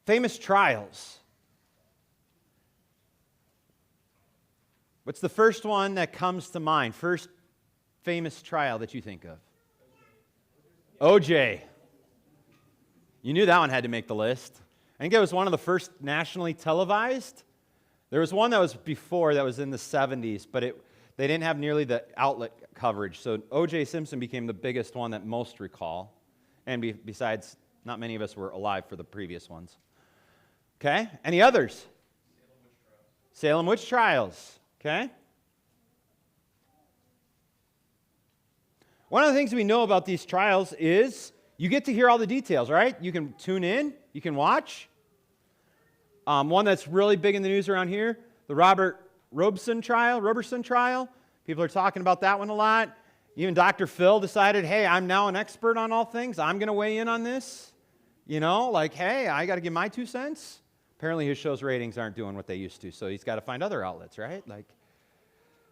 Famous trials. What's the first one that comes to mind? First famous trial that you think of? OJ. You knew that one had to make the list. I think it was one of the first nationally televised. There was one that was before that was in the 70s, but they didn't have nearly the outlet coverage. So O.J. Simpson became the biggest one that most recall. And besides, not many of us were alive for the previous ones. Okay? Any others? Salem witch trials. Okay? One of the things we know about these trials is you get to hear all the details, right? You can tune in. You can watch. One that's really big in the news around here, the Roberson trial. People are talking about that one a lot. Even Dr. Phil decided, hey, I'm now an expert on all things. I'm going to weigh in on this. You know, like, hey, I got to give my 2 cents. Apparently his show's ratings aren't doing what they used to, so he's got to find other outlets, right? Like,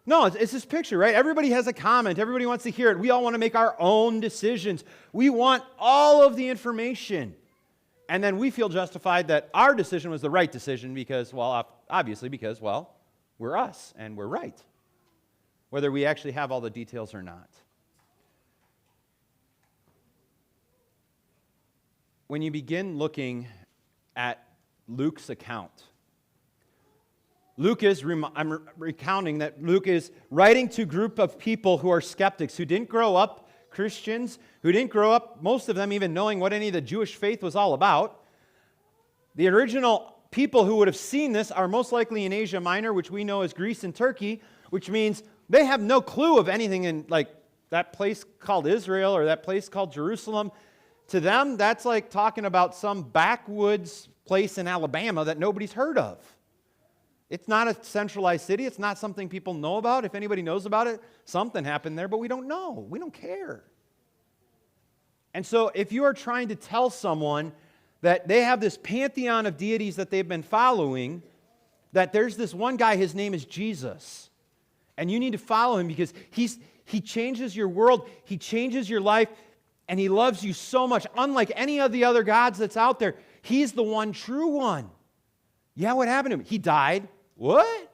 no, it's this picture, right? Everybody has a comment. Everybody wants to hear it. We all want to make our own decisions. We want all of the information. And then we feel justified that our decision was the right decision because, well, obviously because, well, we're us and we're right. Whether we actually have all the details or not. When you begin looking at Luke's account, I'm recounting that Luke is writing to a group of people who are skeptics, who didn't grow up Christians, who didn't grow up, most of them even knowing what any of the Jewish faith was all about. The original people who would have seen this are most likely in Asia Minor, which we know as Greece and Turkey, which means they have no clue of anything in like that place called Israel or that place called Jerusalem. To them, that's like talking about some backwoods place in Alabama that nobody's heard of. It's not a centralized city. It's not something people know about. If anybody knows about it, something happened there, but we don't know. We don't care. And so if you are trying to tell someone that they have this pantheon of deities that they've been following, that there's this one guy, his name is Jesus, and you need to follow him because he changes your world, he changes your life, and he loves you so much. Unlike any of the other gods that's out there, he's the one true one. Yeah, what happened to him? He died. What?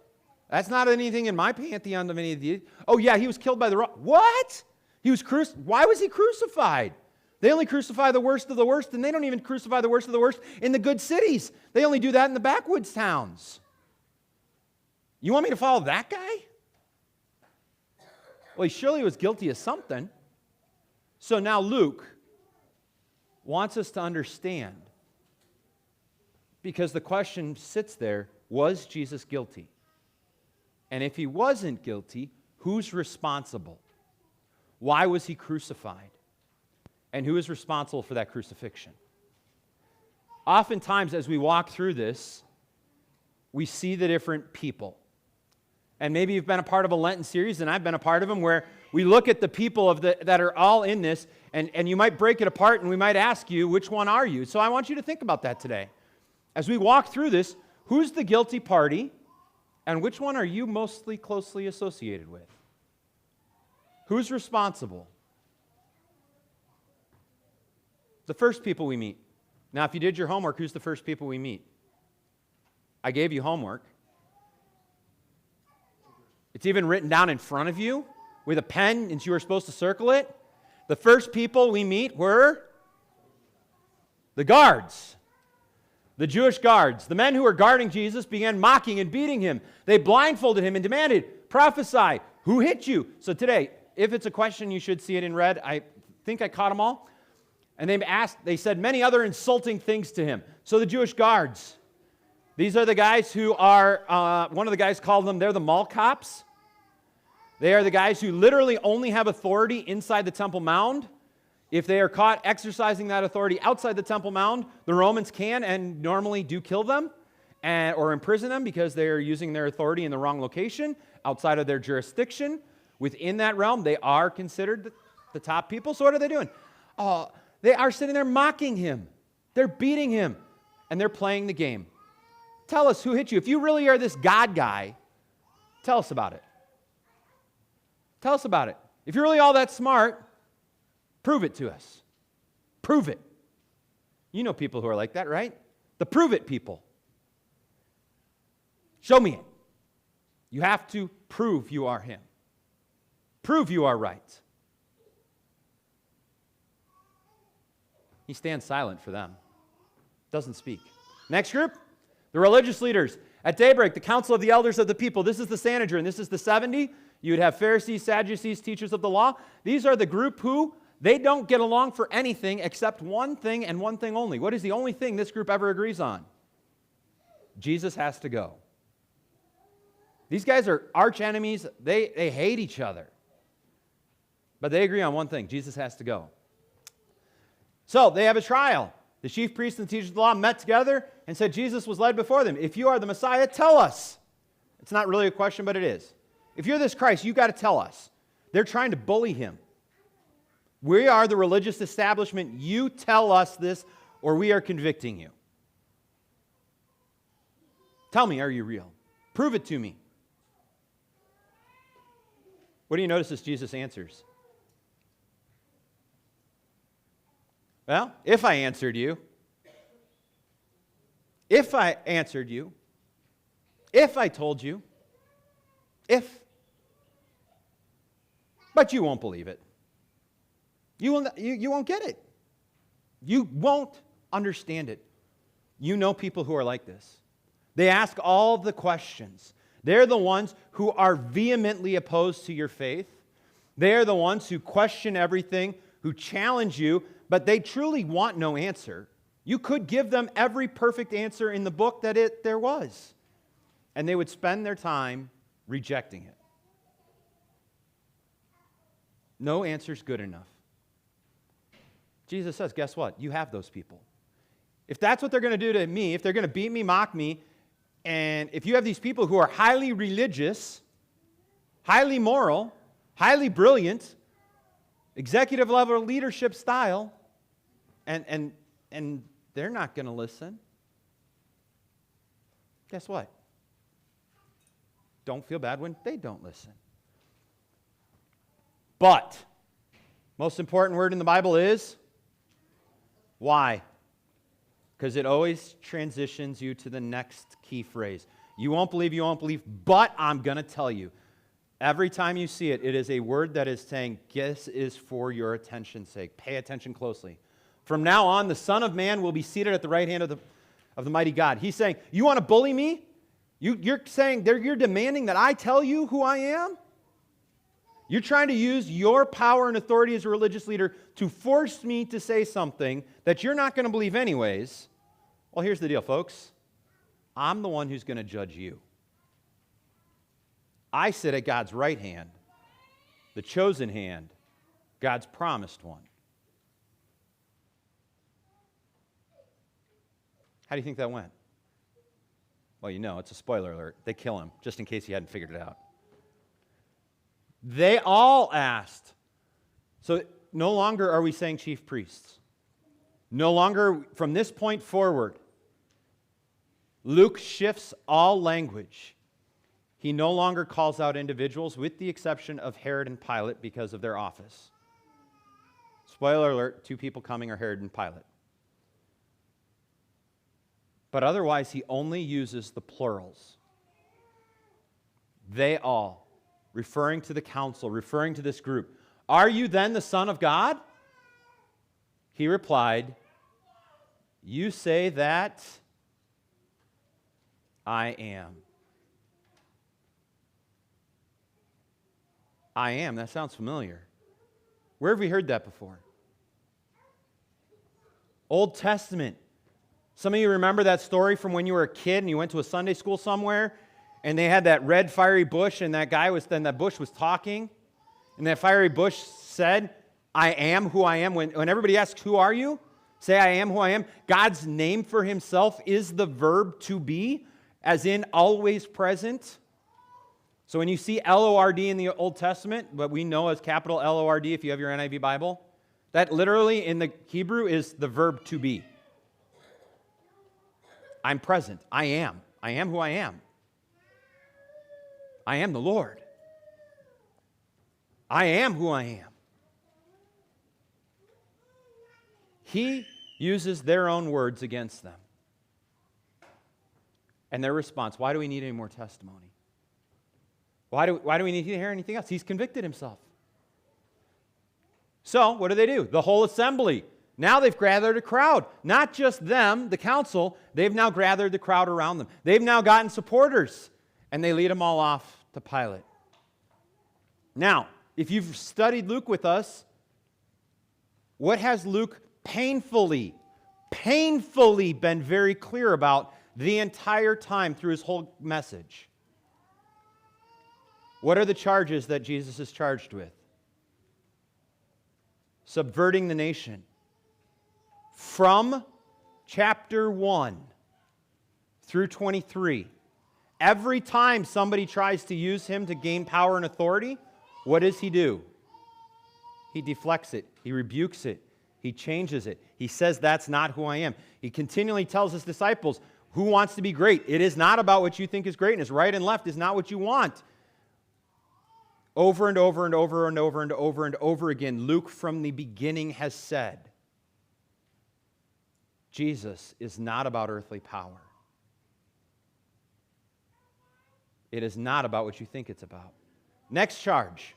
That's not anything in my pantheon of any of these. Oh, yeah, he was killed by the rock. What? He was Why was he crucified? They only crucify the worst of the worst, and they don't even crucify the worst of the worst in the good cities. They only do that in the backwoods towns. You want me to follow that guy? Well, he surely was guilty of something. So now Luke wants us to understand, because the question sits there, was Jesus guilty? And if he wasn't guilty, who's responsible? Why was he crucified? And who is responsible for that crucifixion? Oftentimes, as we walk through this, we see the different people. And maybe you've been a part of a Lenten series, and I've been a part of them, where we look at the people that are all in this, and you might break it apart, and we might ask you, which one are you? So I want you to think about that today. As we walk through this, who's the guilty party, and which one are you mostly closely associated with? Who's responsible? The first people we meet. Now, if you did your homework, who's the first people we meet? I gave you homework. It's even written down in front of you with a pen, and you were supposed to circle it. The first people we meet were the guards. The Jewish guards, the men who were guarding Jesus, began mocking and beating him. They blindfolded him and demanded, prophesy, who hit you? So today, if it's a question, you should see it in red. I think I caught them all. And they said many other insulting things to him. So the Jewish guards, these are the guys who are, one of the guys called them, they're the mall cops. They are the guys who literally only have authority inside the Temple Mount. If they are caught exercising that authority outside the Temple Mount, the Romans can and normally do kill them or imprison them because they are using their authority in the wrong location, outside of their jurisdiction. Within that realm, they are considered the top people. So what are they doing? They are sitting there mocking him. They're beating him, and they're playing the game. Tell us who hit you. If you really are this God guy, tell us about it. Tell us about it. If you're really all that smart, prove it to us. Prove it. You know people who are like that, right? The prove it people. Show me it. You have to prove you are him. Prove you are right. He stands silent for them. Doesn't speak. Next group, the religious leaders. At daybreak, the council of the elders of the people. This is the Sanhedrin. This is the 70. You would have Pharisees, Sadducees, teachers of the law. These are the group who, they don't get along for anything except one thing and one thing only. What is the only thing this group ever agrees on? Jesus has to go. These guys are arch enemies. They hate each other. But they agree on one thing. Jesus has to go. So they have a trial. The chief priests and teachers of the law met together and said Jesus was led before them. If you are the Messiah, tell us. It's not really a question, but it is. If you're this Christ, you've got to tell us. They're trying to bully him. We are the religious establishment. You tell us this, or we are convicting you. Tell me, are you real? Prove it to me. What do you notice as Jesus answers? Well, if I answered you, if I told you, but you won't believe it. You won't get it. You won't understand it. You know people who are like this. They ask all the questions. They're the ones who are vehemently opposed to your faith. They're the ones who question everything, who challenge you, but they truly want no answer. You could give them every perfect answer in the book that there was, and they would spend their time rejecting it. No answer's good enough. Jesus says, guess what? You have those people. If that's what they're going to do to me, if they're going to beat me, mock me, and if you have these people who are highly religious, highly moral, highly brilliant, executive level leadership style, and they're not going to listen, guess what? Don't feel bad when they don't listen. But, most important word in the Bible is why? Because it always transitions you to the next key phrase. You won't believe, but I'm going to tell you. Every time you see it, it is a word that is saying, this is for your attention's sake. Pay attention closely. From now on, the Son of Man will be seated at the right hand of the mighty God. He's saying, you want to bully me? You're saying, you're demanding that I tell you who I am? You're trying to use your power and authority as a religious leader to force me to say something that you're not going to believe anyways. Well, here's the deal, folks. I'm the one who's going to judge you. I sit at God's right hand, the chosen hand, God's promised one. How do you think that went? Well, you know, it's a spoiler alert. They kill him, just in case you hadn't figured it out. They all asked. So no longer are we saying chief priests. No longer, from this point forward, Luke shifts all language. He no longer calls out individuals, with the exception of Herod and Pilate, because of their office. Spoiler alert, 2 people coming are Herod and Pilate. But otherwise, he only uses the plurals. They all, referring to the council, referring to this group. Are you then the Son of God? He replied, you say that I am. I am. That sounds familiar. Where have we heard that before? Old Testament. Some of you remember that story from when you were a kid and you went to a Sunday school somewhere and they had that red fiery bush and that bush was talking and that fiery bush said, I am who I am. When everybody asks, who are you? Say, I am who I am. God's name for himself is the verb to be, as in always present. So when you see L-O-R-D in the Old Testament, what we know as capital L-O-R-D if you have your NIV Bible, that literally in the Hebrew is the verb to be. I'm present. I am. I am who I am. I am the Lord. I am who I am. He uses their own words against them. And their response, why do we need any more testimony? Why do we need to hear anything else? He's convicted himself. So, what do? The whole assembly. Now they've gathered a crowd. Not just them, the council, they've now gathered the crowd around them. They've now gotten supporters, and they lead them all off to Pilate. Now, if you've studied Luke with us, what has Luke painfully been very clear about the entire time through his whole message? What are the charges that Jesus is charged with? Subverting the nation. From chapter 1 through 23, every time somebody tries to use him to gain power and authority, what does he do? He deflects it. He rebukes it. He changes it. He says, that's not who I am. He continually tells his disciples, who wants to be great? It is not about what you think is greatness. Right and left is not what you want. Over and over and over and over and over and over again, Luke from the beginning has said, Jesus is not about earthly power. It is not about what you think it's about. Next charge.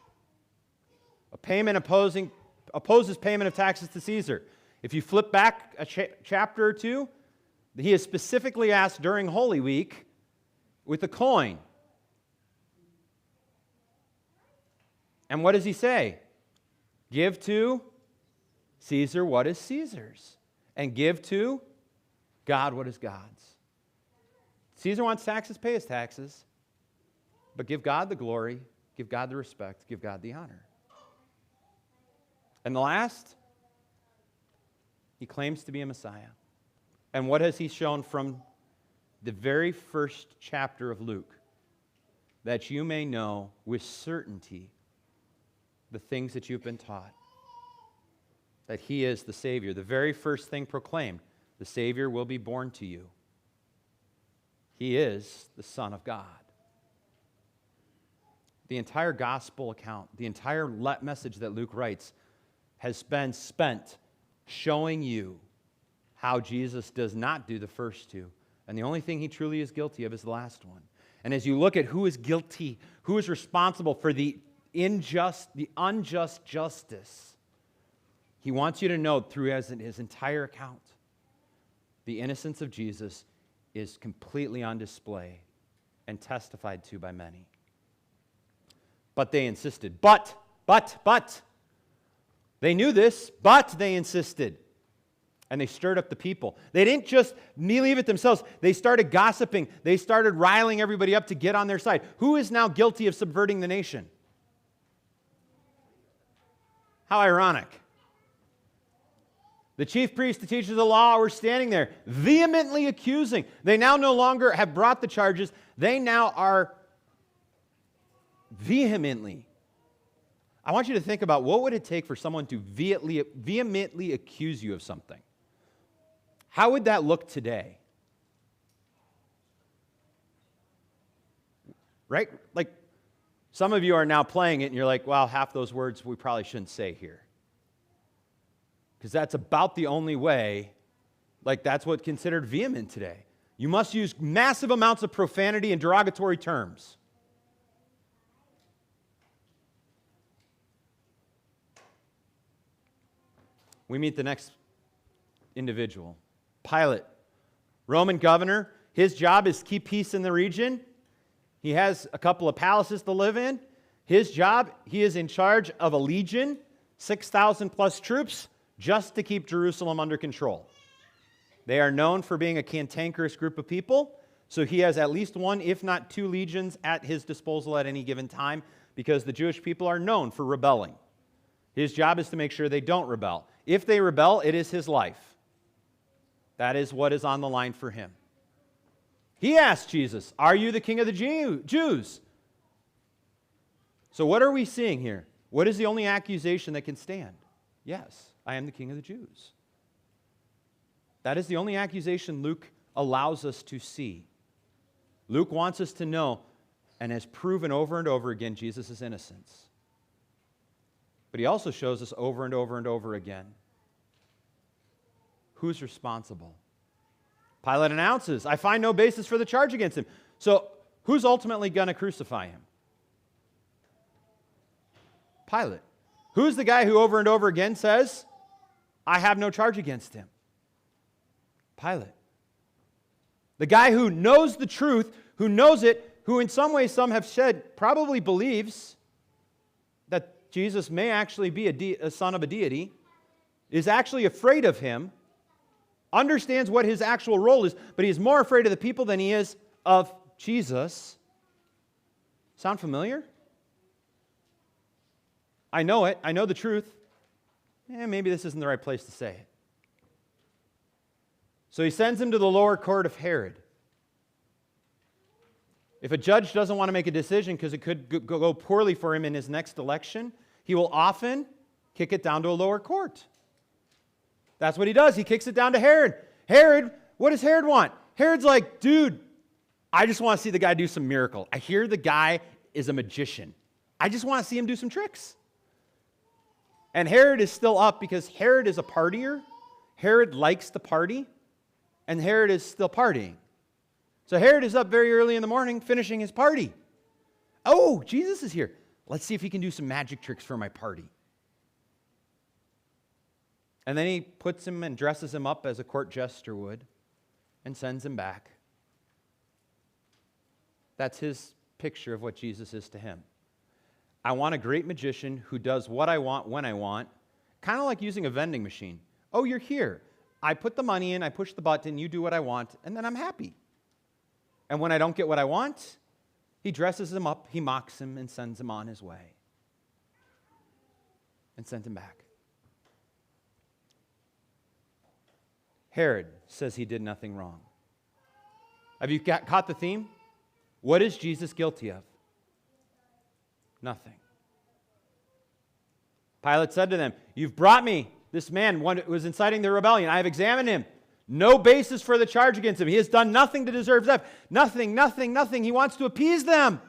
A payment opposes payment of taxes to Caesar. If you flip back a chapter or two, he is specifically asked during Holy Week with a coin. And what does he say? Give to Caesar what is Caesar's, and give to God what is God's. Caesar wants taxes, pay his taxes, but give God the glory, give God the respect, give God the honor. And the last, he claims to be a Messiah. And what has he shown from the very first chapter of Luke? That you may know with certainty the things that you've been taught. That he is the Savior. The very first thing proclaimed, the Savior will be born to you. He is the Son of God. The entire gospel account, the entire message that Luke writes, has been spent showing you how Jesus does not do the first two. And the only thing he truly is guilty of is the last one. And as you look at who is guilty, who is responsible for the unjust justice, he wants you to know through his entire account, the innocence of Jesus is completely on display and testified to by many. But they insisted. But. They knew this, but they insisted. And they stirred up the people. They didn't just leave it themselves. They started gossiping. They started riling everybody up to get on their side. Who is now guilty of subverting the nation? How ironic. The chief priests, the teachers of the law were standing there, vehemently accusing. They now no longer have brought the charges. They now are vehemently. I want you to think about what would it take for someone to vehemently accuse you of something. How would that look today? Right? Like, some of you are now playing it and you're like, well, half those words we probably shouldn't say here. Because that's about the only way, like that's what's considered vehement today. You must use massive amounts of profanity and derogatory terms. We meet the next individual, Pilate, Roman governor. His job is to keep peace in the region. He has a couple of palaces to live in. His job, he is in charge of a legion, 6,000 plus troops, just to keep Jerusalem under control. They are known for being a cantankerous group of people, so he has at least one, if not two legions at his disposal at any given time, because the Jewish people are known for rebelling. His job is to make sure they don't rebel. If they rebel, it is his life. That is what is on the line for him. He asked Jesus, "Are you the king of the Jews?" So what are we seeing here? What is the only accusation that can stand? Yes, I am the king of the Jews. That is the only accusation Luke allows us to see. Luke wants us to know and has proven over and over again Jesus' innocence. But he also shows us over and over and over again who's responsible. Pilate announces, I find no basis for the charge against him. So who's ultimately going to crucify him? Pilate. Who's the guy who over and over again says, I have no charge against him? Pilate. The guy who knows the truth, who knows it, who in some ways some have said probably believes that Jesus may actually be a son of a deity, is actually afraid of him, understands what his actual role is, but he's more afraid of the people than he is of Jesus. Sound familiar? I know it. I know the truth. Maybe this isn't the right place to say it. So he sends him to the lower court of Herod. If a judge doesn't want to make a decision because it could go poorly for him in his next election, he will often kick it down to a lower court. That's what he does. He kicks it down to Herod. Herod, what does Herod want? Herod's like, dude, I just want to see the guy do some miracle. I hear the guy is a magician. I just want to see him do some tricks. And Herod is still up because Herod is a partier. Herod likes to party. And Herod is still partying. So Herod is up very early in the morning finishing his party. Oh, Jesus is here. Let's see if he can do some magic tricks for my party. And then he puts him and dresses him up as a court jester would and sends him back. That's his picture of what Jesus is to him. I want a great magician who does what I want when I want, kind of like using a vending machine. Oh, you're here. I put the money in, I push the button, you do what I want, and then I'm happy. And when I don't get what I want, he dresses him up, he mocks him, and sends him on his way. And sends him back. Herod says he did nothing wrong. Have you caught the theme? What is Jesus guilty of? Nothing. Pilate said to them, you've brought me this man who was inciting the rebellion. I have examined him. No basis for the charge against him. He has done nothing to deserve death. Nothing, nothing, nothing. He wants to appease them.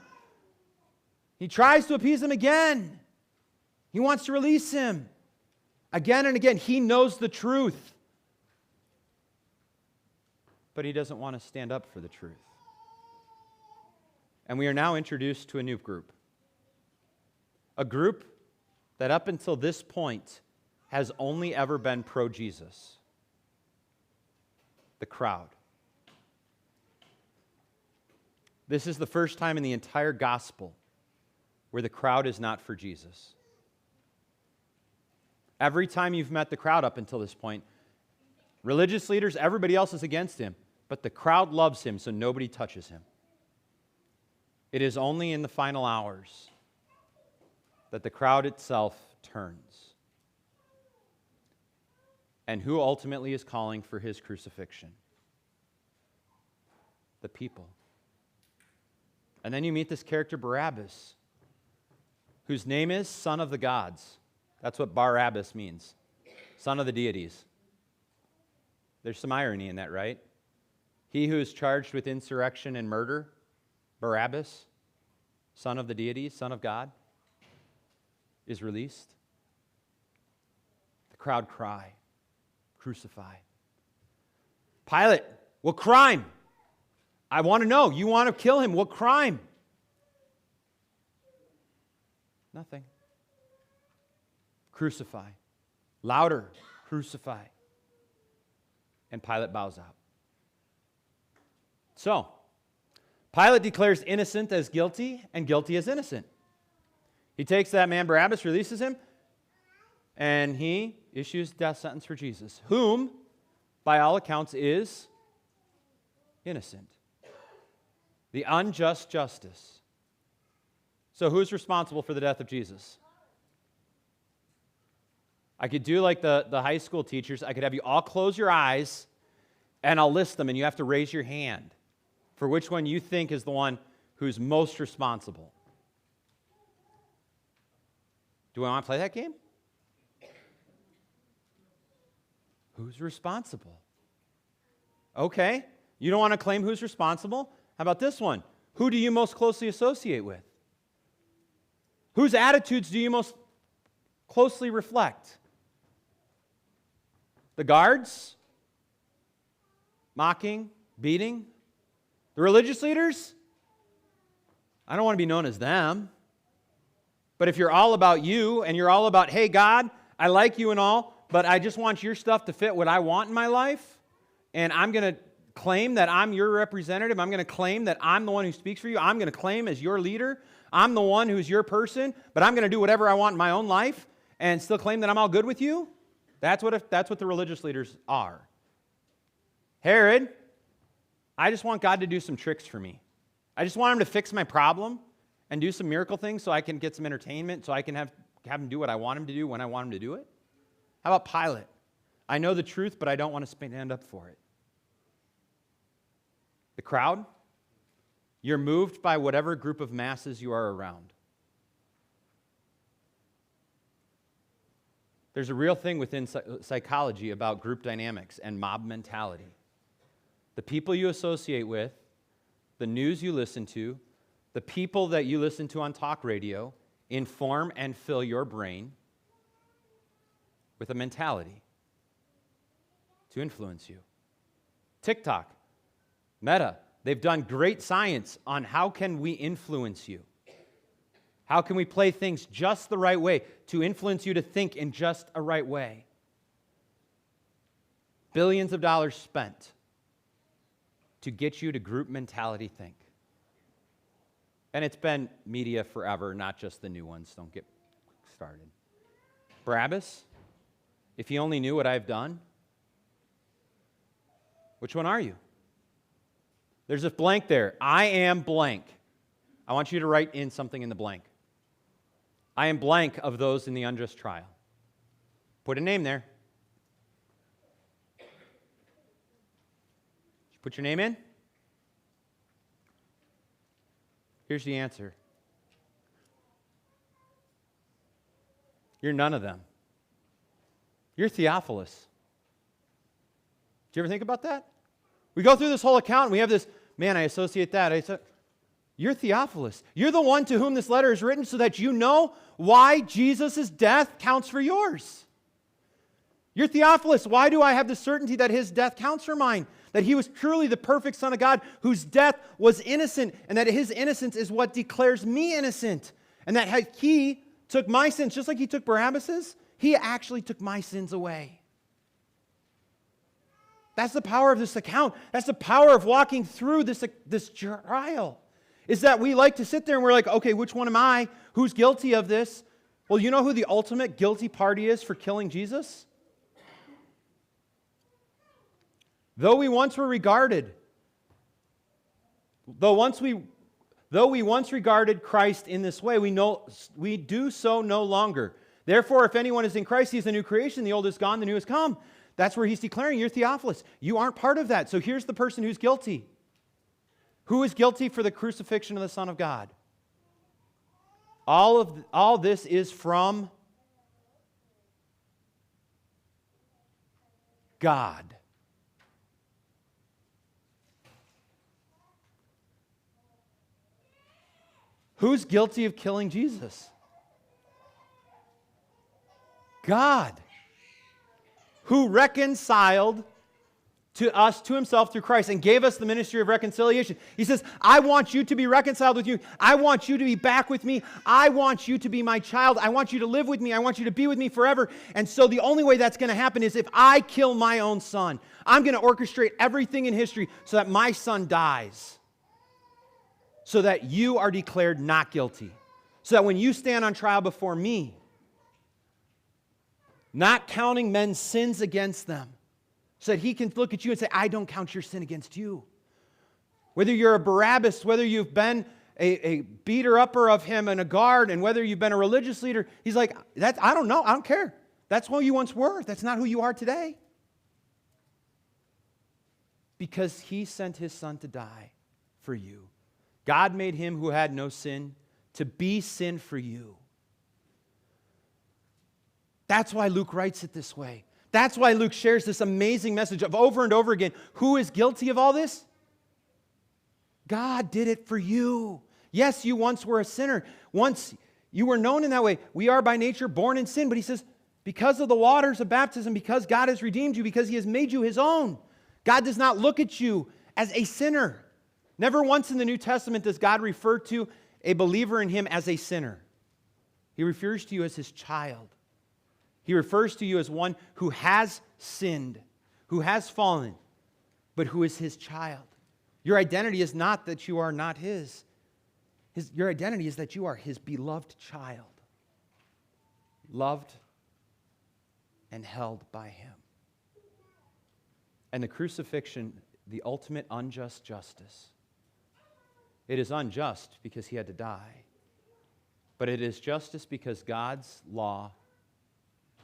He tries to appease them again. He wants to release him. Again and again, he knows the truth. But he doesn't want to stand up for the truth. And we are now introduced to a new group. A group that up until this point has only ever been pro-Jesus. The crowd. This is the first time in the entire gospel where the crowd is not for Jesus. Every time you've met the crowd up until this point, religious leaders, everybody else is against him, but the crowd loves him, so nobody touches him. It is only in the final hours that the crowd itself turns. And who ultimately is calling for his crucifixion? The people. And then you meet this character Barabbas, whose name is Son of the Gods. That's what Barabbas means. Son of the deities. There's some irony in that, right? He who is charged with insurrection and murder, Barabbas, son of the deities, son of God, is released. The crowd cry, crucify. Pilate, what crime? I want to know. You want to kill him. What crime? Nothing. Crucify. Louder. Crucify. And Pilate bows out. So, Pilate declares innocent as guilty and guilty as innocent. He takes that man Barabbas, releases him, and he issues death sentence for Jesus, whom, by all accounts, is innocent. The unjust justice. So who's responsible for the death of Jesus? I could do like the high school teachers. I could have you all close your eyes, and I'll list them, and you have to raise your hand for which one you think is the one who's most responsible. Do I want to play that game? Who's responsible? Okay. You don't want to claim who's responsible? How about this one? Who do you most closely associate with? Whose attitudes do you most closely reflect? The guards? Mocking? beating. The religious leaders, I don't want to be known as them. But if you're all about you and you're all about, hey, God, I like you and all, but I just want your stuff to fit what I want in my life, and I'm going to claim that I'm your representative. I'm going to claim that I'm the one who speaks for you. I'm going to claim as your leader. I'm the one who's your person, but I'm going to do whatever I want in my own life and still claim that I'm all good with you. That's what the religious leaders are. Herod, I just want God to do some tricks for me. I just want him to fix my problem and do some miracle things so I can get some entertainment, so I can have him do what I want him to do when I want him to do it. How about Pilate? I know the truth, but I don't want to stand up for it. The crowd, you're moved by whatever group of masses you are around. There's a real thing within psychology about group dynamics and mob mentality. The people you associate with, the news you listen to, the people that you listen to on talk radio inform and fill your brain with a mentality to influence you. TikTok, Meta, they've done great science on how can we influence you. How can we play things just the right way to influence you to think in just a right way? Billions of dollars spent to get you to group mentality think. And it's been media forever, not just the new ones. Don't get started. Barabbas, if you only knew what I've done, which one are you? There's a blank there. I am blank. I want you to write in something in the blank. I am blank of those in the unjust trial. Put a name there. Did you put your name in? Here's the answer. You're none of them. You're Theophilus. Did you ever think about that? We go through this whole account and we have this, man, I associate that. You're Theophilus. You're the one to whom this letter is written so that you know why Jesus' death counts for yours. You're Theophilus. Why do I have the certainty that his death counts for mine? That he was truly the perfect Son of God whose death was innocent, and that his innocence is what declares me innocent. And that he took my sins, just like he took Barabbas's, he actually took my sins away. That's the power of this account. That's the power of walking through this trial. Is that we like to sit there and we're like, okay, which one am I? Who's guilty of this? Well, you know who the ultimate guilty party is for killing Jesus? Though we once regarded Christ in this way, we do so no longer. Therefore, if anyone is in Christ, he is a new creation. The old is gone, the new has come. That's where he's declaring you're Theophilus. You aren't part of that. So here's the person who's guilty. Who is guilty for the crucifixion of the Son of God? All this is from God. Who's guilty of killing Jesus? God, who reconciled to us, to himself through Christ, and gave us the ministry of reconciliation. He says, I want you to be reconciled with you. I want you to be back with me. I want you to be my child. I want you to live with me. I want you to be with me forever. And so the only way that's going to happen is if I kill my own son. I'm going to orchestrate everything in history so that my son dies. So that you are declared not guilty. So that when you stand on trial before me, not counting men's sins against them, so that he can look at you and say, I don't count your sin against you. Whether you're a Barabbas, whether you've been a beater-upper of him and a guard, and whether you've been a religious leader, he's like, I don't know, I don't care. That's who you once were. That's not who you are today. Because he sent his son to die for you. God made him who had no sin to be sin for you. That's why Luke writes it this way. That's why Luke shares this amazing message of over and over again. Who is guilty of all this? God did it for you. Yes, you once were a sinner. Once you were known in that way. We are by nature born in sin. But he says, because of the waters of baptism, because God has redeemed you, because he has made you his own, God does not look at you as a sinner. Never once in the New Testament does God refer to a believer in him as a sinner. He refers to you as his child. He refers to you as one who has sinned, who has fallen, but who is his child. Your identity is not that you are not his. Your identity is that you are his beloved child, loved and held by him. And the crucifixion, the ultimate unjust justice. It is unjust because he had to die. But it is justice because God's law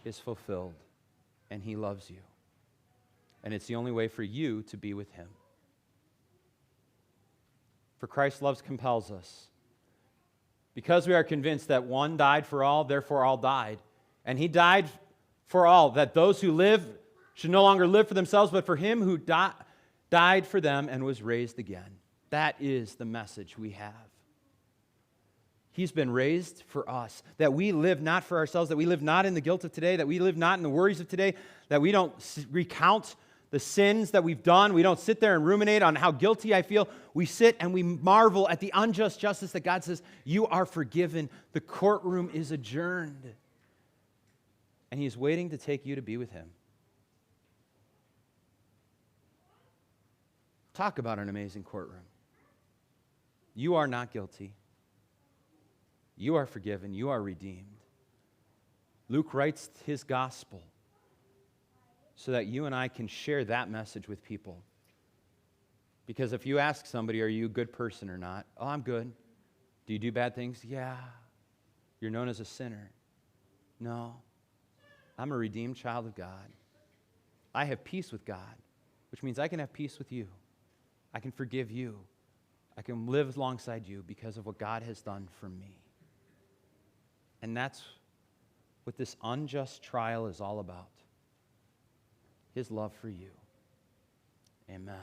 is fulfilled and he loves you. And it's the only way for you to be with him. For Christ's love compels us. Because we are convinced that one died for all, therefore all died. And he died for all, that those who live should no longer live for themselves, but for him who died for them and was raised again. That is the message we have. He's been raised for us, that we live not for ourselves, that we live not in the guilt of today, that we live not in the worries of today, that we don't recount the sins that we've done. We don't sit there and ruminate on how guilty I feel. We sit and we marvel at the unjust justice that God says, you are forgiven. The courtroom is adjourned. And he is waiting to take you to be with him. Talk about an amazing courtroom. You are not guilty. You are forgiven. You are redeemed. Luke writes his gospel so that you and I can share that message with people. Because if you ask somebody, are you a good person or not? Oh, I'm good. Do you do bad things? Yeah. You're known as a sinner. No. I'm a redeemed child of God. I have peace with God, which means I can have peace with you. I can forgive you. I can live alongside you because of what God has done for me. And that's what this unjust trial is all about. His love for you. Amen.